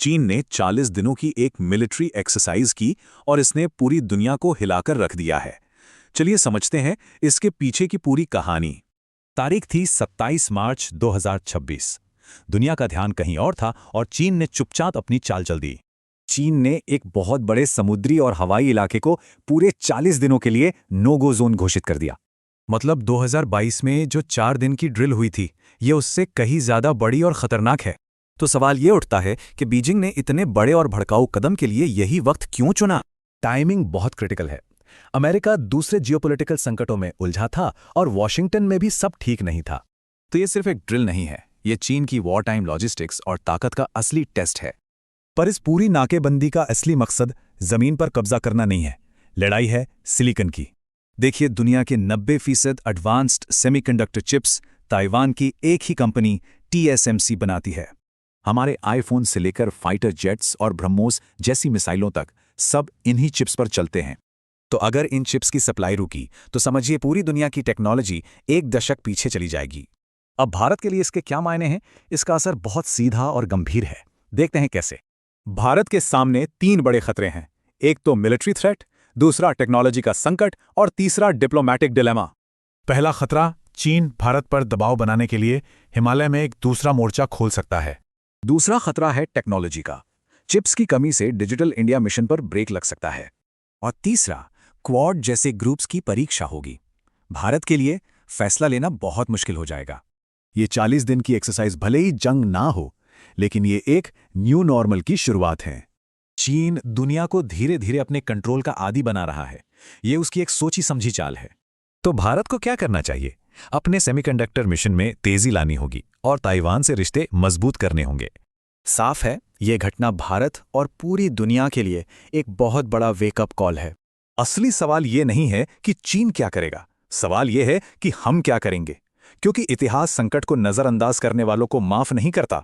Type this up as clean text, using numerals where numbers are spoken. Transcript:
चीन ने 40 दिनों की एक मिलिट्री एक्सरसाइज की और इसने पूरी दुनिया को हिलाकर रख दिया है। चलिए समझते हैं इसके पीछे की पूरी कहानी। तारीख थी 27 मार्च 2026। दुनिया का ध्यान कहीं और था और चीन ने चुपचाप अपनी चाल चल दी। चीन ने एक बहुत बड़े समुद्री और हवाई इलाके को पूरे 40 दिनों के लिए नो गो जोन घोषित कर दिया। मतलब 2022 में जो 4 दिन की ड्रिल हुई थी, ये उससे कहीं ज्यादा बड़ी और खतरनाक है। तो सवाल ये उठता है कि बीजिंग ने इतने बड़े और भड़काऊ कदम के लिए यही वक्त क्यों चुना? टाइमिंग बहुत क्रिटिकल है। अमेरिका दूसरे जियोपॉलिटिकल संकटों में उलझा था और वॉशिंगटन में भी सब ठीक नहीं था। तो ये सिर्फ एक ड्रिल नहीं है, ये चीन की वॉर टाइम लॉजिस्टिक्स और ताकत का असली टेस्ट है। पर इस पूरी नाकेबंदी का असली मकसद जमीन पर कब्जा करना नहीं है, लड़ाई है सिलिकॉन की। देखिए, दुनिया के 90% एडवांस्ड सेमीकंडक्टर चिप्स ताइवान की एक ही कंपनी TSMC बनाती है। हमारे आईफोन से लेकर फाइटर जेट्स और ब्रह्मोस जैसी मिसाइलों तक सब इन्हीं चिप्स पर चलते हैं। तो अगर इन चिप्स की सप्लाई रुकी तो समझिए पूरी दुनिया की टेक्नोलॉजी एक दशक पीछे चली जाएगी। अब भारत के लिए इसके क्या मायने हैं? इसका असर बहुत सीधा और गंभीर है। देखते हैं कैसे। भारत के सामने 3 बड़े खतरे हैं। एक तो मिलिट्री थ्रेट, दूसरा टेक्नोलॉजी का संकट और तीसरा डिप्लोमैटिक डिलेमा। पहला खतरा, चीन भारत पर दबाव बनाने के लिए हिमालय में एक दूसरा मोर्चा खोल सकता है। दूसरा खतरा है टेक्नोलॉजी का। चिप्स की कमी से डिजिटल इंडिया मिशन पर ब्रेक लग सकता है। और तीसरा, क्वाड जैसे ग्रुप्स की परीक्षा होगी। भारत के लिए फैसला लेना बहुत मुश्किल हो जाएगा। ये 40 दिन की एक्सरसाइज भले ही जंग ना हो, लेकिन ये एक न्यू नॉर्मल की शुरुआत है। चीन दुनिया को धीरे धीरे अपने कंट्रोल का आदी बना रहा है। ये उसकी एक सोची समझी चाल है। तो भारत को क्या करना चाहिए? अपने सेमीकंडक्टर मिशन में तेजी लानी होगी और ताइवान से रिश्ते मजबूत करने होंगे। साफ है, ये घटना भारत और पूरी दुनिया के लिए एक बहुत बड़ा वेकअप कॉल है। असली सवाल ये नहीं है कि चीन क्या करेगा, सवाल ये है कि हम क्या करेंगे, क्योंकि इतिहास संकट को नजरअंदाज करने वालों को माफ नहीं करता।